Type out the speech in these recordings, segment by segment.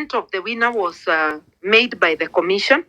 announcement of the winner was made by the commission.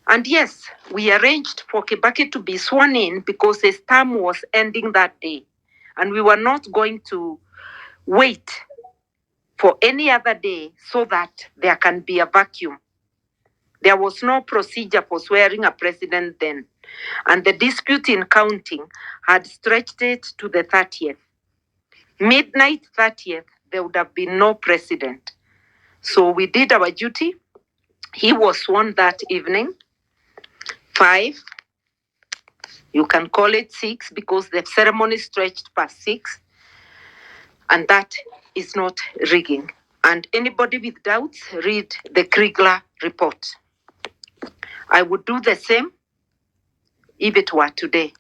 And yes, we arranged for Kibaki to be sworn in because his term was ending that day. And we were not going to wait for any other day so that there can be a vacuum. There was no procedure for swearing a president then. And the dispute in counting had stretched it to the 30th. Midnight 30th, there would have been no president. So we did our duty. He was sworn that evening. 5, you can call it 6 because the ceremony stretched past 6. And that is not rigging. And anybody with doubts, read the Kriegler report. I would do the same if it were today.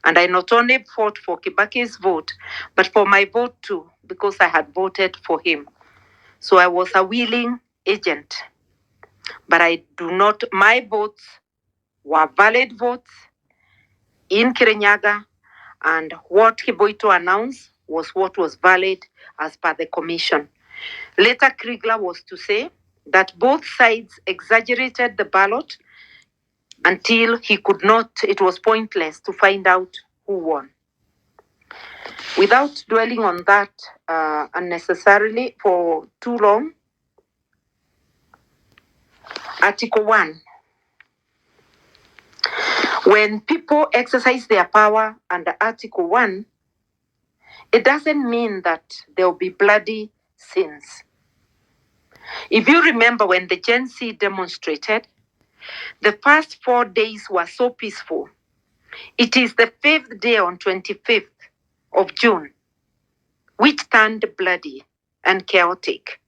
And I not only fought for Kibaki's vote, but for my vote too, because I had voted for him. So I was a willing agent. But my votes were valid votes in Kirinyaga, and what Kiboito announced was what was valid as per the commission. Later, Kriegler was to say that both sides exaggerated the ballot until it was pointless to find out who won. Without dwelling on that unnecessarily for too long, Article 1. When people exercise their power under Article 1, it doesn't mean that there will be bloody sins. If you remember when the Gen Z demonstrated, the first 4 days were so peaceful. It is the 5th day on 25th of June, which turned bloody and chaotic.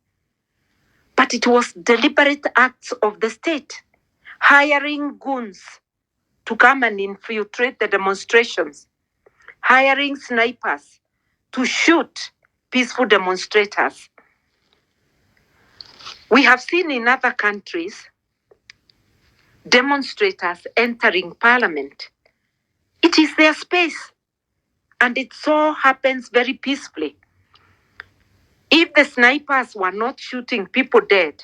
But it was deliberate acts of the state, hiring goons to come and infiltrate the demonstrations, hiring snipers to shoot peaceful demonstrators. We have seen in other countries demonstrators entering parliament. It is their space, and it so happens very peacefully. If the snipers were not shooting people dead,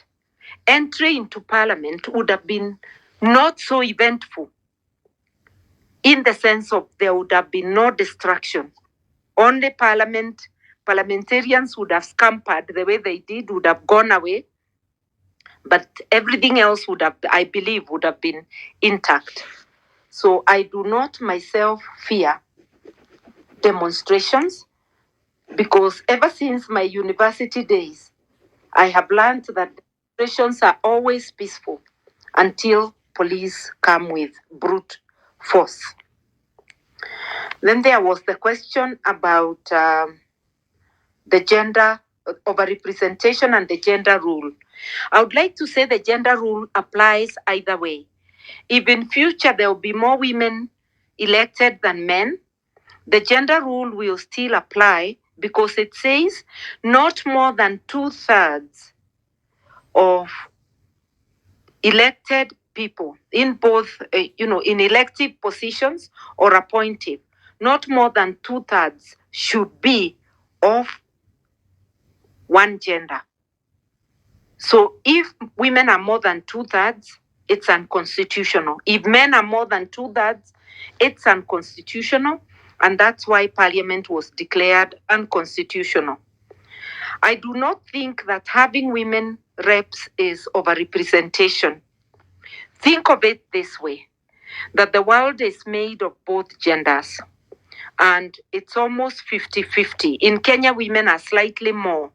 entry into parliament would have been not so eventful, in the sense of there would have been no destruction. Only parliamentarians would have scampered the way they did, would have gone away, but everything else I believe, would have been intact. So I do not myself fear demonstrations, because ever since my university days, I have learned that demonstrations are always peaceful until police come with brute force. Then there was the question about the gender overrepresentation and the gender rule. I would like to say the gender rule applies either way. If in future there will be more women elected than men, the gender rule will still apply, because it says not more than 2/3 of elected people in both, in elective positions or appointed, not more than 2/3 should be of one gender. So if women are more than 2/3, it's unconstitutional. If men are more than 2/3, it's unconstitutional. And that's why Parliament was declared unconstitutional. I do not think that having women reps is overrepresentation. Think of it this way, that the world is made of both genders, and it's almost 50-50. In Kenya, women are slightly more.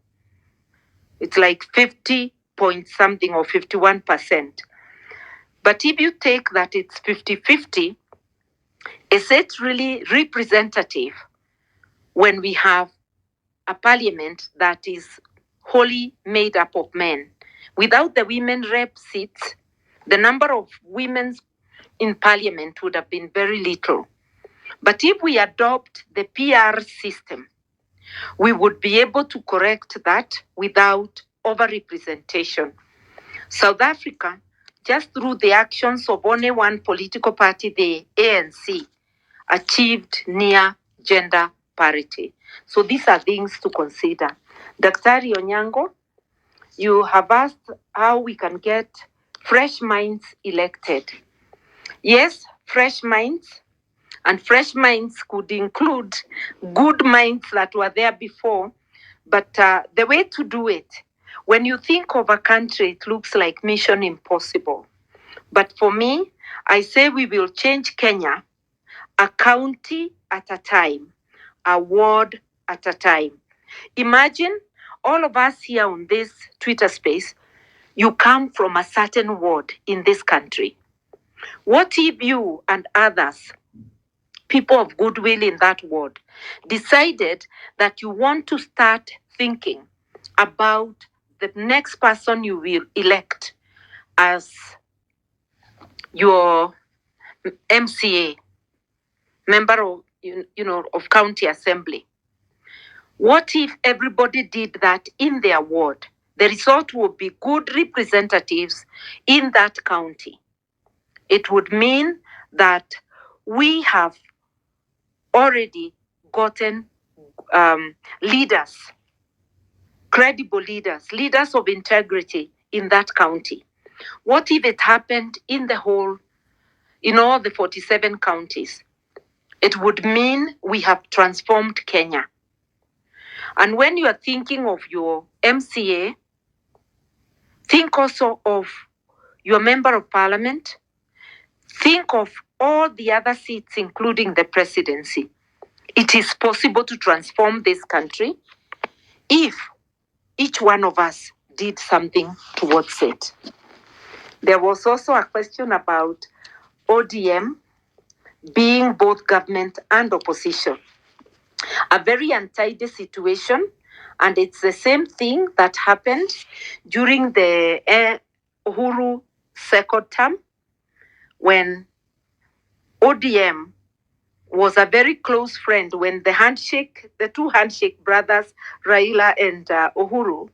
It's like 50 point something or 51%. But if you take that it's 50-50, is it really representative when we have a parliament that is wholly made up of men? Without the women rep seats, the number of women in parliament would have been very little. But if we adopt the PR system, we would be able to correct that without overrepresentation. South Africa, just through the actions of only one political party, the ANC, achieved near gender parity. So these are things to consider. Daktari Onyango, You have asked how we can get fresh minds elected. Yes, fresh minds, and fresh minds could include good minds that were there before. But the way to do it, when you think of a country, it looks like mission impossible. But for me, I say we will change Kenya a county at a time, a ward at a time. Imagine all of us here on this Twitter space, you come from a certain ward in this country. What if you and others, people of goodwill in that ward, decided that you want to start thinking about the next person you will elect as your MCA, member of of county assembly? What if everybody did that in their ward? The result would be good representatives in that county. It would mean that we have already gotten leaders, credible leaders, leaders of integrity in that county. What if it happened in all the 47 counties? It would mean we have transformed Kenya. And when you are thinking of your MCA, think also of your member of parliament. Think of all the other seats, including the presidency. It is possible to transform this country if each one of us did something towards it. There was also a question about ODM being both government and opposition. A very untidy situation, and it's the same thing that happened during the Uhuru second term, when ODM was a very close friend, when the two handshake brothers, Raila and Uhuru,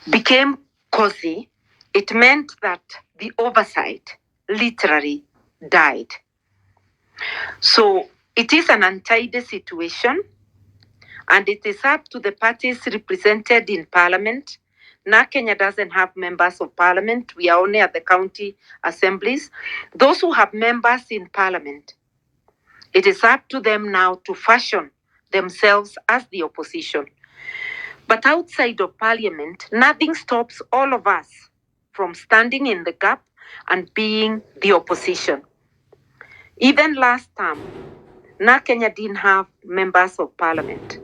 became cozy. It meant that the oversight literally died. So it is an untidy situation, and it is up to the parties represented in parliament. Now Kenya doesn't have members of parliament. We are only at the county assemblies. Those who have members in parliament, it is up to them now to fashion themselves as the opposition. But outside of parliament, nothing stops all of us from standing in the gap and being the opposition. Even last time, now Kenya didn't have members of parliament,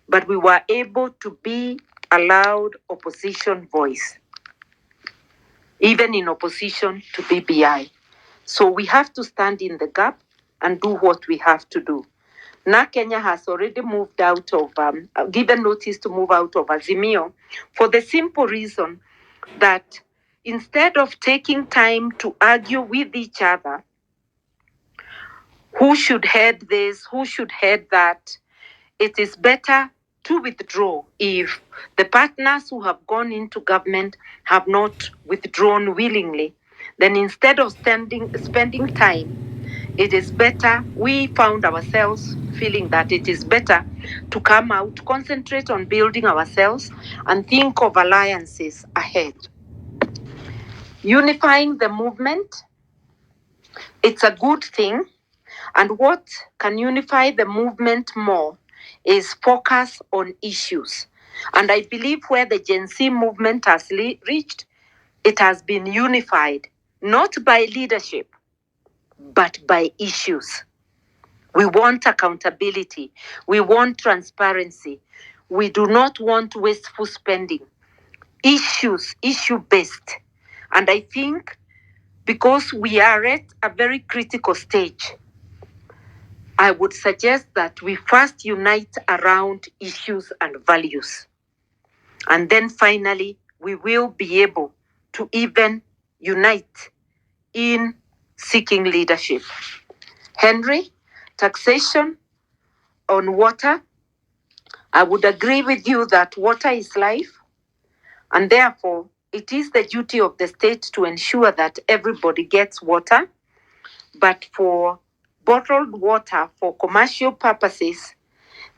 but we were able to be a loud opposition voice, even in opposition to BBI. So we have to stand in the gap and do what we have to do. Now Kenya has already moved out of, given notice to move out of Azimio for the simple reason that instead of taking time to argue with each other, who should head this, who should head that, it is better to withdraw if the partners who have gone into government have not withdrawn willingly. Then instead of spending time, it is better, we found ourselves feeling that it is better to come out, concentrate on building ourselves, and think of alliances ahead. Unifying the movement, it's a good thing. And what can unify the movement more is focus on issues. And I believe where the Gen Z movement has reached, it has been unified, not by leadership, but by issues. We want accountability. We want transparency. We do not want wasteful spending. Issues, issue-based. And I think because we are at a very critical stage, I would suggest that we first unite around issues and values. And then finally, we will be able to even unite in seeking leadership. Henry, taxation on water. I would agree with you that water is life, and therefore it is the duty of the state to ensure that everybody gets water. But for bottled water for commercial purposes,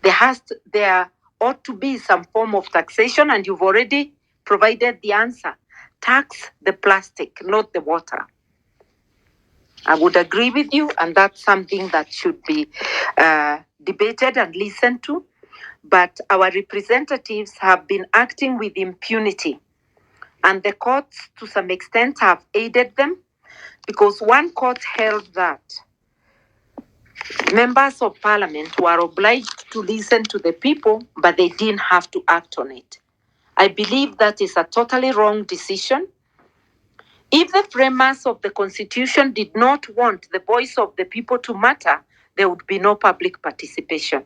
there ought to be some form of taxation, and you've already provided the answer: tax the plastic, not the water. I would agree with you, and that's something that should be debated and listened to. But our representatives have been acting with impunity, and the courts, to some extent, have aided them, because one court held that members of parliament were obliged to listen to the people, but they didn't have to act on it. I believe that is a totally wrong decision. If the framers of the Constitution did not want the voice of the people to matter, there would be no public participation.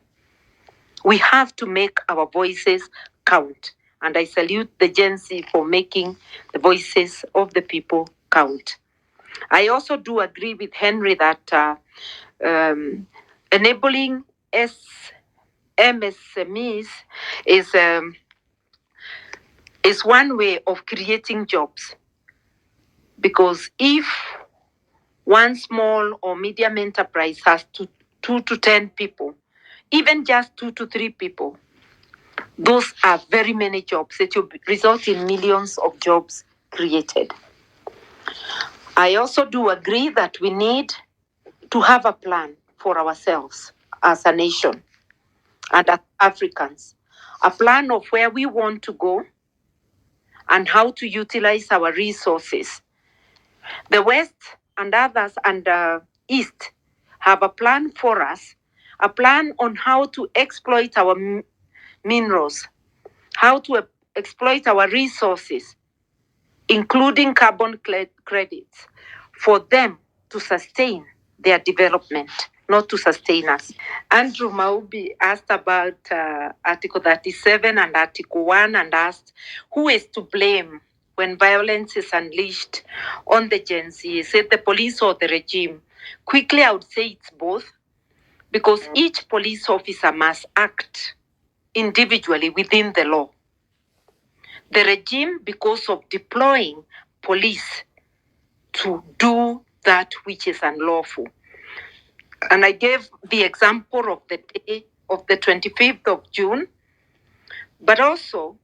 We have to make our voices count. And I salute the Gen Z for making the voices of the people count. I also do agree with Henry that enabling MSMEs is one way of creating jobs. Because if one small or medium enterprise has 2 to 10 people, even just 2 to 3 people, those are very many jobs. It will result in millions of jobs created. I also do agree that we need to have a plan for ourselves as a nation and as Africans, a plan of where we want to go and how to utilize our resources. The West and others and East have a plan for us, a plan on how to exploit our minerals, how to exploit our resources, including carbon credits, for them to sustain their development, not to sustain us. Andrew Maubi asked about Article 37 and Article 1 and asked, who is to blame when violence is unleashed on the Gen Z? Is it the police or the regime? Quickly, I would say it's both, because each police officer must act individually within the law. The regime, because of deploying police to do that which is unlawful. And I gave the example of the day of the 25th of June, but also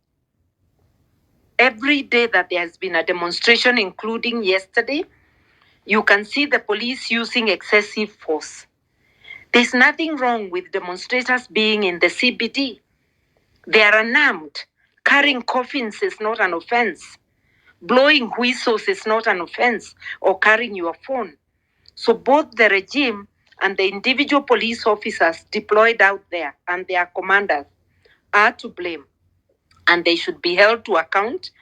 every day that there has been a demonstration, including yesterday, you can see the police using excessive force. There's nothing wrong with demonstrators being in the CBD. They are unarmed. Carrying coffins is not an offense. Blowing whistles is not an offense, or carrying your phone. So both the regime and the individual police officers deployed out there and their commanders are to blame, and they should be held to account.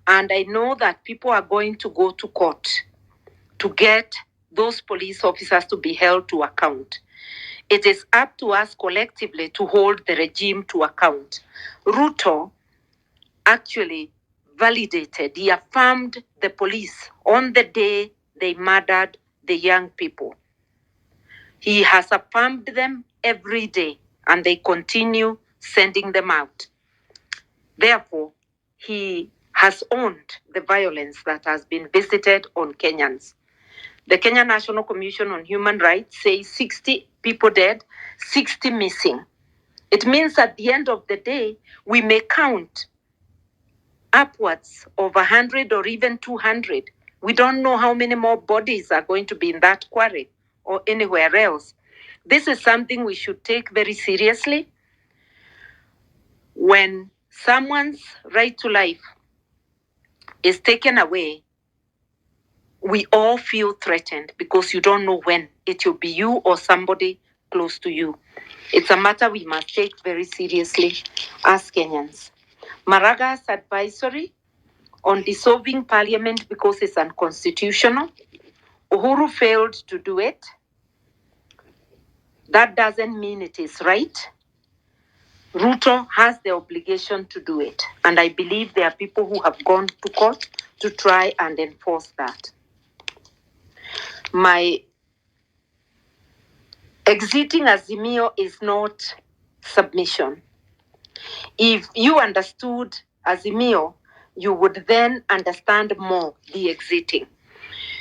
And I know that people are going to go to court to get those police officers to be held to account. It is up to us collectively to hold the regime to account. Ruto actually validated, he affirmed the police on the day they murdered the young people. He has affirmed them every day, and they continue sending them out. Therefore, he has owned the violence that has been visited on Kenyans. The Kenya National Commission on Human Rights says 60 people dead, 60 missing. It means at the end of the day, we may count upwards of 100 or even 200. We don't know how many more bodies are going to be in that quarry or anywhere else. This is something we should take very seriously. When someone's right to life is taken away, we all feel threatened because you don't know when it will be you or somebody close to you. It's a matter we must take very seriously as Kenyans. Maraga's advisory on dissolving parliament because it's unconstitutional. Uhuru failed to do it. That doesn't mean it is right. Ruto has the obligation to do it. And I believe there are people who have gone to court to try and enforce that. My exiting Azimio is not submission. If you understood Azimio, you would then understand more the exiting.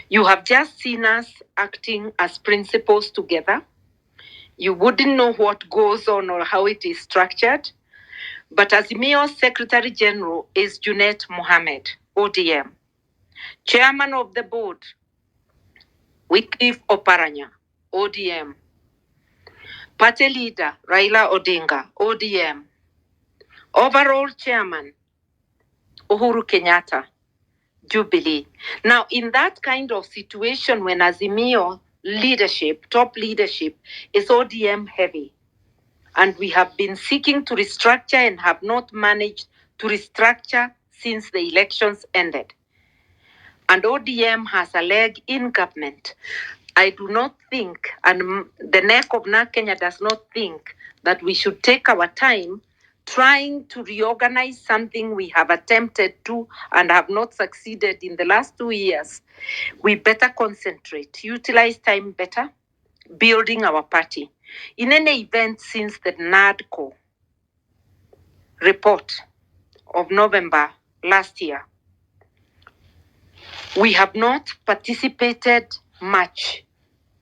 You have just seen us acting as principals together. You wouldn't know what goes on or how it is structured. But Azimio's Secretary General is Junet Mohammed, ODM. Chairman of the board, Wycliffe Oparanya, ODM. Party leader, Raila Odinga, ODM. Overall chairman, Uhuru Kenyatta, Jubilee. Now, in that kind of situation, when Azimio leadership, top leadership, is ODM heavy, and we have been seeking to restructure and have not managed to restructure since the elections ended. And ODM has a leg in government. I do not think, and the neck of Kenya does not think, that we should take our time trying to reorganize something we have attempted to and have not succeeded in the last 2 years. We better concentrate, utilize time better, building our party. In any event, since the NADCO report of November last year, we have not participated much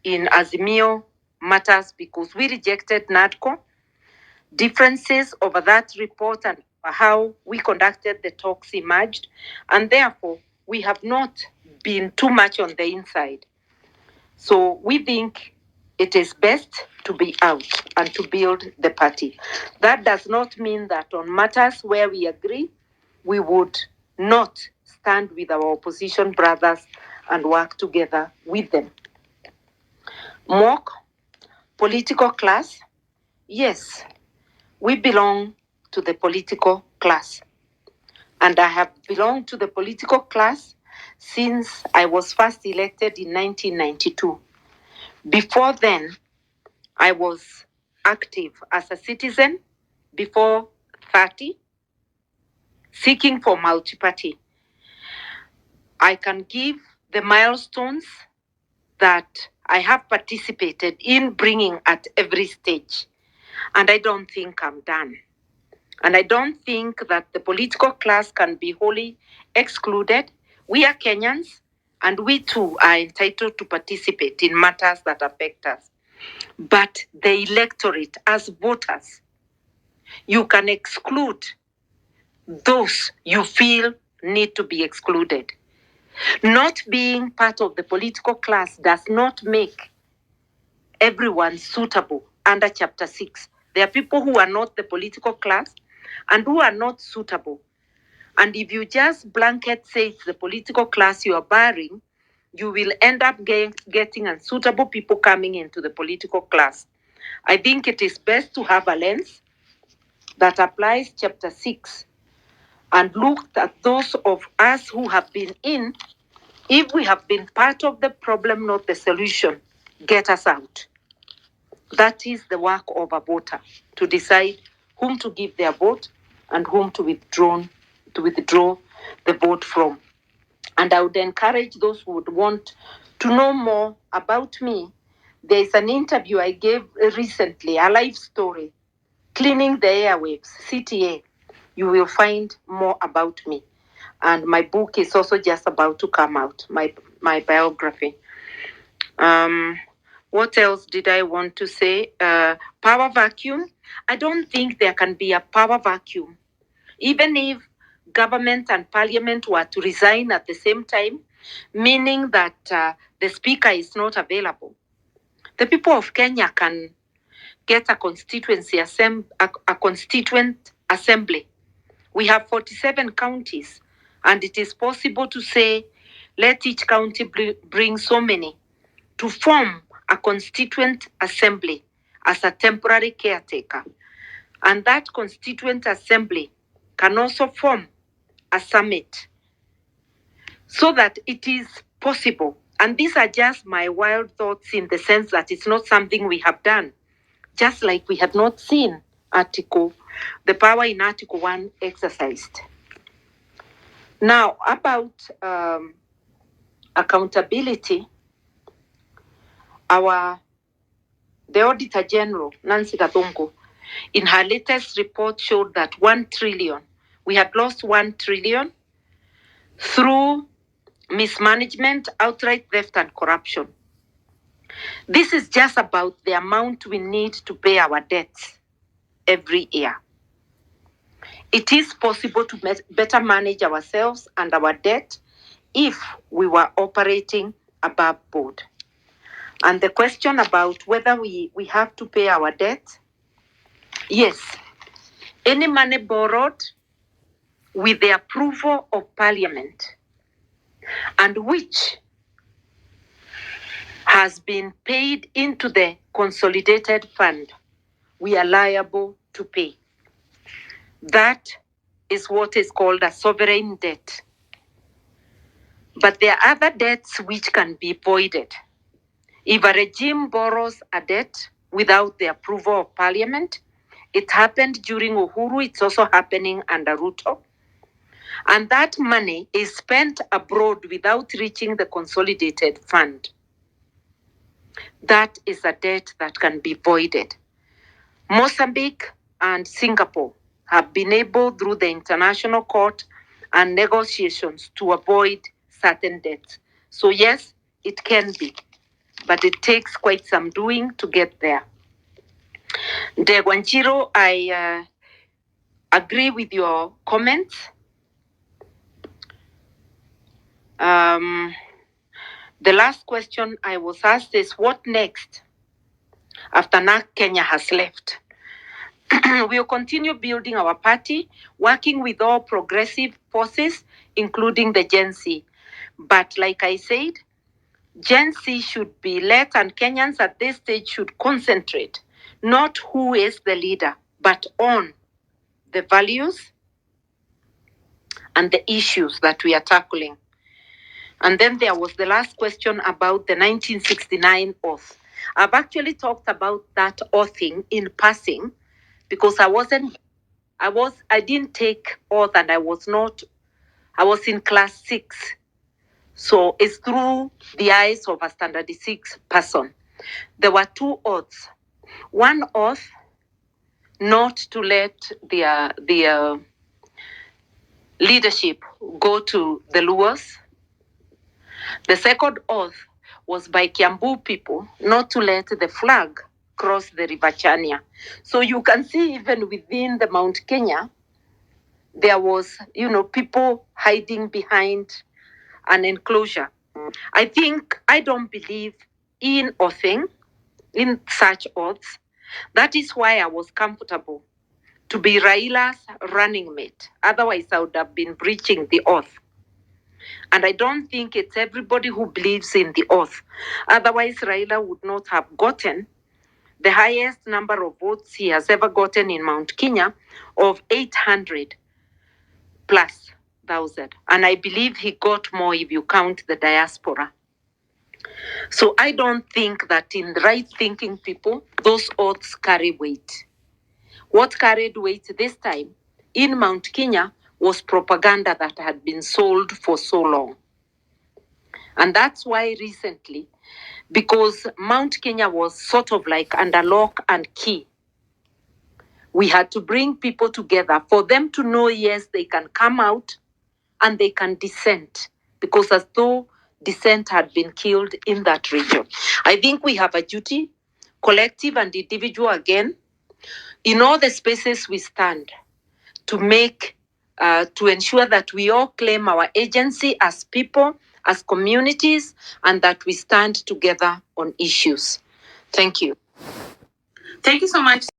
in Azimio matters because we rejected NADCO. Differences over that report and how we conducted the talks emerged, and therefore we have not been too much on the inside. So we think it is best to be out and to build the party. That does not mean that on matters where we agree, we would not stand with our opposition brothers and work together with them. Mock, political class, yes, we belong to the political class. And I have belonged to the political class since I was first elected in 1992. Before then, I was active as a citizen before 30, seeking for multi-party. I can give the milestones that I have participated in bringing at every stage. And I don't think I'm done. And I don't think that the political class can be wholly excluded. We are Kenyans, and we too are entitled to participate in matters that affect us. But the electorate, as voters, you can exclude those you feel need to be excluded. Not being part of the political class does not make everyone suitable under Chapter 6. There are people who are not the political class and who are not suitable. And if you just blanket say it's the political class you are barring, you will end up getting unsuitable people coming into the political class. I think it is best to have a lens that applies Chapter 6 and look at those of us who have been in. If we have been part of the problem, not the solution, get us out. That is the work of a voter, to decide whom to give their vote and whom to withdraw the vote from. And I would encourage those who would want to know more about me. There is an interview I gave recently, a life story, Cleaning the Airwaves, CTA. You will find more about me. And my book is also just about to come out, my biography. What else did I want to say? Power vacuum. I don't think there can be a power vacuum. Even if government and parliament were to resign at the same time, meaning that the speaker is not available, the people of Kenya can get a constituent assembly. We have 47 counties, and it is possible to say, let each county bring so many to form a constituent assembly as a temporary caretaker. And that constituent assembly can also form a summit so that it is possible. And these are just my wild thoughts in the sense that it's not something we have done, just like we have not seen the power in Article 1 exercised. Now, about accountability, the Auditor General, Nancy Gathongo, in her latest report showed that 1 trillion, we had lost 1 trillion through mismanagement, outright theft, and corruption. This is just about the amount we need to pay our debts every year. It is possible to better manage ourselves and our debt if we were operating above board. And the question about whether we have to pay our debt, yes, any money borrowed with the approval of Parliament and which has been paid into the consolidated fund, we are liable to pay. That is what is called a sovereign debt. But there are other debts which can be voided. If a regime borrows a debt without the approval of Parliament, it happened during Uhuru, it's also happening under Ruto, and that money is spent abroad without reaching the consolidated fund, that is a debt that can be voided. Mozambique and Singapore have been able, through the international court and negotiations, to avoid certain debts. So yes, it can be, but it takes quite some doing to get there. Degwanjiro, I agree with your comments. The last question I was asked is, what next after Kenya has left? We will continue building our party, working with all progressive forces, including the Gen Z. But like I said, Gen Z should be led, and Kenyans at this stage should concentrate, not who is the leader, but on the values and the issues that we are tackling. And then there was the last question about the 1969 oath. I've actually talked about that oathing in passing because I didn't take oath, and I was in class 6. So it's through the eyes of a standard 6 person. There were 2 oaths. One oath, not to let their leadership go to the Luos. The second oath was by Kiambu people, not to let the flag cross the River Chania. So you can see even within the Mount Kenya, there was, people hiding behind an enclosure. I don't believe in oathing, in such oaths. That is why I was comfortable to be Raila's running mate. Otherwise, I would have been breaching the oath. And I don't think it's everybody who believes in the oath. Otherwise, Raila would not have gotten the highest number of votes he has ever gotten in Mount Kenya of 800 plus thousand. And I believe he got more if you count the diaspora. So I don't think that in the right thinking people, those oaths carry weight. What carried weight this time in Mount Kenya was propaganda that had been sold for so long. And that's why recently, because Mount Kenya was sort of like under lock and key, we had to bring people together for them to know, yes, they can come out and they can dissent, because as though dissent had been killed in that region. I think we have a duty, collective and individual again, in all the spaces we stand, to ensure that we all claim our agency as people, as communities, and that we stand together on issues. Thank you. Thank you so much.